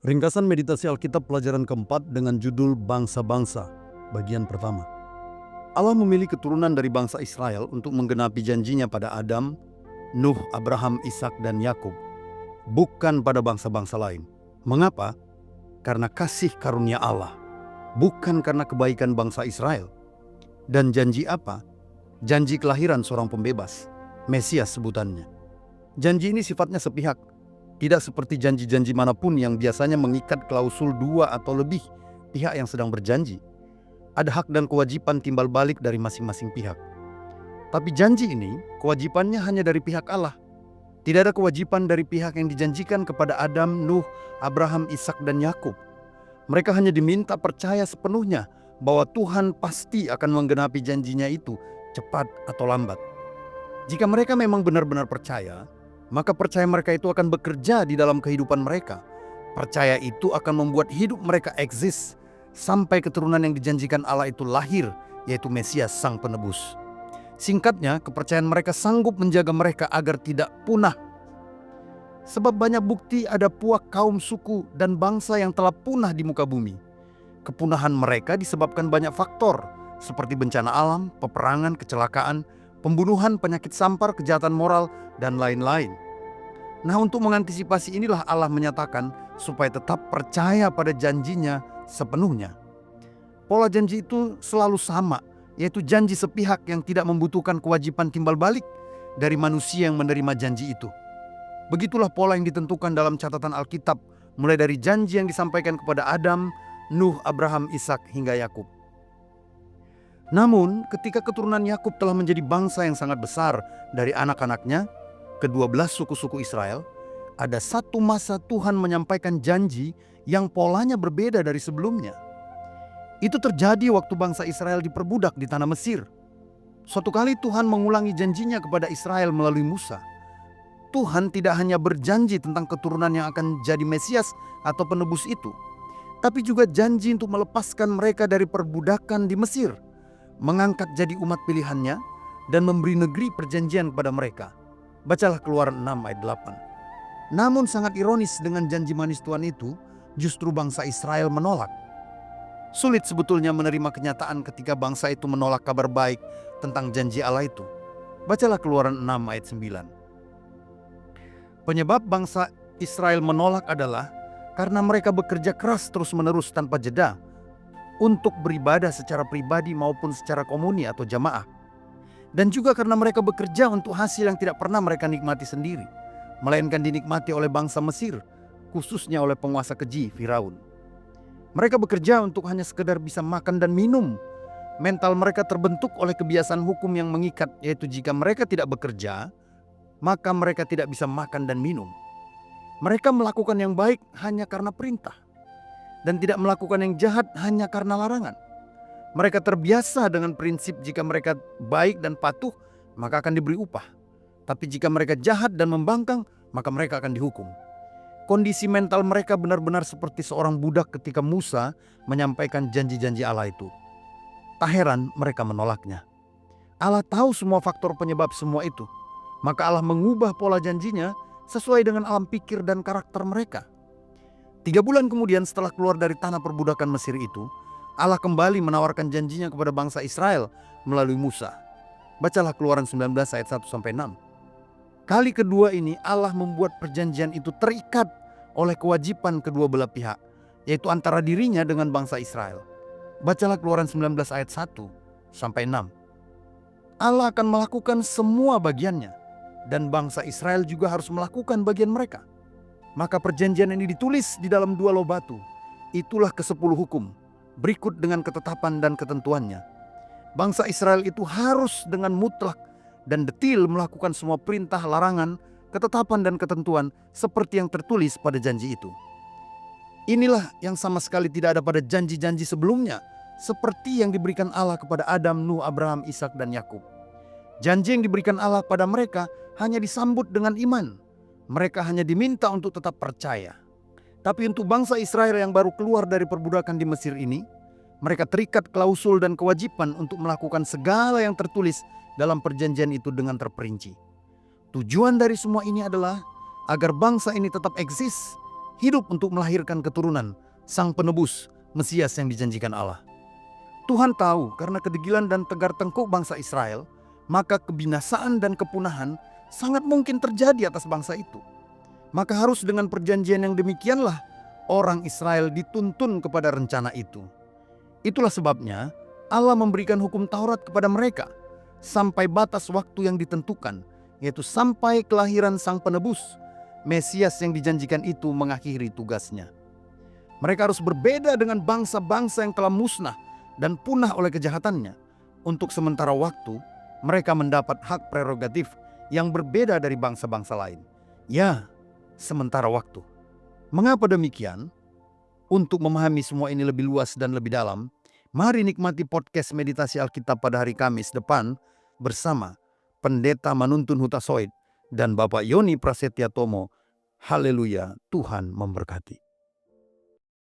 Ringkasan meditasi Alkitab pelajaran keempat dengan judul Bangsa-Bangsa, bagian pertama. Allah memilih keturunan dari bangsa Israel untuk menggenapi janjinya pada Adam, Nuh, Abraham, Ishak, dan Yakub, bukan pada bangsa-bangsa lain. Mengapa? Karena kasih karunia Allah, bukan karena kebaikan bangsa Israel. Dan janji apa? Janji kelahiran seorang pembebas, Mesias sebutannya. Janji ini sifatnya sepihak, tidak seperti janji-janji manapun yang biasanya mengikat klausul dua atau lebih pihak yang sedang berjanji. Ada hak dan kewajiban timbal balik dari masing-masing pihak. Tapi janji ini, kewajibannya hanya dari pihak Allah. Tidak ada kewajiban dari pihak yang dijanjikan kepada Adam, Nuh, Abraham, Ishak, dan Yakub. Mereka hanya diminta percaya sepenuhnya bahwa Tuhan pasti akan menggenapi janjinya itu, cepat atau lambat. Jika mereka memang benar-benar percaya, maka percaya mereka itu akan bekerja di dalam kehidupan mereka. Percaya itu akan membuat hidup mereka eksis sampai keturunan yang dijanjikan Allah itu lahir, yaitu Mesias Sang Penebus. Singkatnya, kepercayaan mereka sanggup menjaga mereka agar tidak punah. Sebab banyak bukti ada puak kaum, suku, dan bangsa yang telah punah di muka bumi. Kepunahan mereka disebabkan banyak faktor, seperti bencana alam, peperangan, kecelakaan, pembunuhan, penyakit sampar, kejahatan moral, dan lain-lain. Nah, untuk mengantisipasi inilah Allah menyatakan supaya tetap percaya pada janjinya sepenuhnya. Pola janji itu selalu sama, yaitu janji sepihak yang tidak membutuhkan kewajiban timbal balik dari manusia yang menerima janji itu. Begitulah pola yang ditentukan dalam catatan Alkitab, mulai dari janji yang disampaikan kepada Adam, Nuh, Abraham, Ishak, hingga Yakub. Namun, ketika keturunan Yakub telah menjadi bangsa yang sangat besar dari anak-anaknya, ke-12 suku-suku Israel, ada satu masa Tuhan menyampaikan janji yang polanya berbeda dari sebelumnya. Itu terjadi waktu bangsa Israel diperbudak di tanah Mesir. Suatu kali Tuhan mengulangi janjinya kepada Israel melalui Musa. Tuhan tidak hanya berjanji tentang keturunan yang akan jadi Mesias atau penebus itu, tapi juga janji untuk melepaskan mereka dari perbudakan di Mesir, mengangkat jadi umat pilihannya, dan memberi negeri perjanjian kepada mereka. Bacalah Keluaran 6 ayat 8. Namun sangat ironis, dengan janji manis Tuhan itu, justru bangsa Israel menolak. Sulit sebetulnya menerima kenyataan ketika bangsa itu menolak kabar baik tentang janji Allah itu. Bacalah Keluaran 6 ayat 9. Penyebab bangsa Israel menolak adalah karena mereka bekerja keras terus-menerus tanpa jeda untuk beribadah secara pribadi maupun secara komuni atau jamaah. Dan juga karena mereka bekerja untuk hasil yang tidak pernah mereka nikmati sendiri, melainkan dinikmati oleh bangsa Mesir, khususnya oleh penguasa keji Firaun. Mereka bekerja untuk hanya sekedar bisa makan dan minum. Mental mereka terbentuk oleh kebiasaan hukum yang mengikat, yaitu jika mereka tidak bekerja, maka mereka tidak bisa makan dan minum. Mereka melakukan yang baik hanya karena perintah, dan tidak melakukan yang jahat hanya karena larangan. Mereka terbiasa dengan prinsip jika mereka baik dan patuh, maka akan diberi upah. Tapi jika mereka jahat dan membangkang, maka mereka akan dihukum. Kondisi mental mereka benar-benar seperti seorang budak ketika Musa menyampaikan janji-janji Allah itu. Tak heran mereka menolaknya. Allah tahu semua faktor penyebab semua itu. Maka Allah mengubah pola janjinya sesuai dengan alam pikir dan karakter mereka. 3 bulan kemudian setelah keluar dari tanah perbudakan Mesir itu, Allah kembali menawarkan janjinya kepada bangsa Israel melalui Musa. Bacalah Keluaran 19 ayat 1-6. Kali kedua ini Allah membuat perjanjian itu terikat oleh kewajiban kedua belah pihak, yaitu antara dirinya dengan bangsa Israel. Bacalah Keluaran 19 ayat 1-6. Allah akan melakukan semua bagiannya, dan bangsa Israel juga harus melakukan bagian mereka. Maka perjanjian ini ditulis di dalam 2 loh batu. Itulah ke-10 hukum, berikut dengan ketetapan dan ketentuannya. Bangsa Israel itu harus dengan mutlak dan detil melakukan semua perintah, larangan, ketetapan dan ketentuan seperti yang tertulis pada janji itu. Inilah yang sama sekali tidak ada pada janji-janji sebelumnya, seperti yang diberikan Allah kepada Adam, Nuh, Abraham, Ishak, dan Yakub. Janji yang diberikan Allah pada mereka hanya disambut dengan iman. Mereka hanya diminta untuk tetap percaya. Tapi untuk bangsa Israel yang baru keluar dari perbudakan di Mesir ini, mereka terikat klausul dan kewajiban untuk melakukan segala yang tertulis dalam perjanjian itu dengan terperinci. Tujuan dari semua ini adalah agar bangsa ini tetap eksis hidup untuk melahirkan keturunan Sang Penebus, Mesias yang dijanjikan Allah. Tuhan tahu karena kedegilan dan tegar tengkuk bangsa Israel, maka kebinasaan dan kepunahan sangat mungkin terjadi atas bangsa itu. Maka harus dengan perjanjian yang demikianlah orang Israel dituntun kepada rencana itu. Itulah sebabnya Allah memberikan hukum Taurat kepada mereka sampai batas waktu yang ditentukan, yaitu sampai kelahiran Sang Penebus, Mesias yang dijanjikan itu mengakhiri tugasnya. Mereka harus berbeda dengan bangsa-bangsa yang telah musnah dan punah oleh kejahatannya. Untuk sementara waktu, mereka mendapat hak prerogatif yang berbeda dari bangsa-bangsa lain. Ya, sementara waktu. Mengapa demikian? Untuk memahami semua ini lebih luas dan lebih dalam, mari nikmati podcast Meditasi Alkitab pada hari Kamis depan bersama Pendeta Manuntun Hutasoid dan Bapak Yoni Prasetya Tomo. Haleluya, Tuhan memberkati.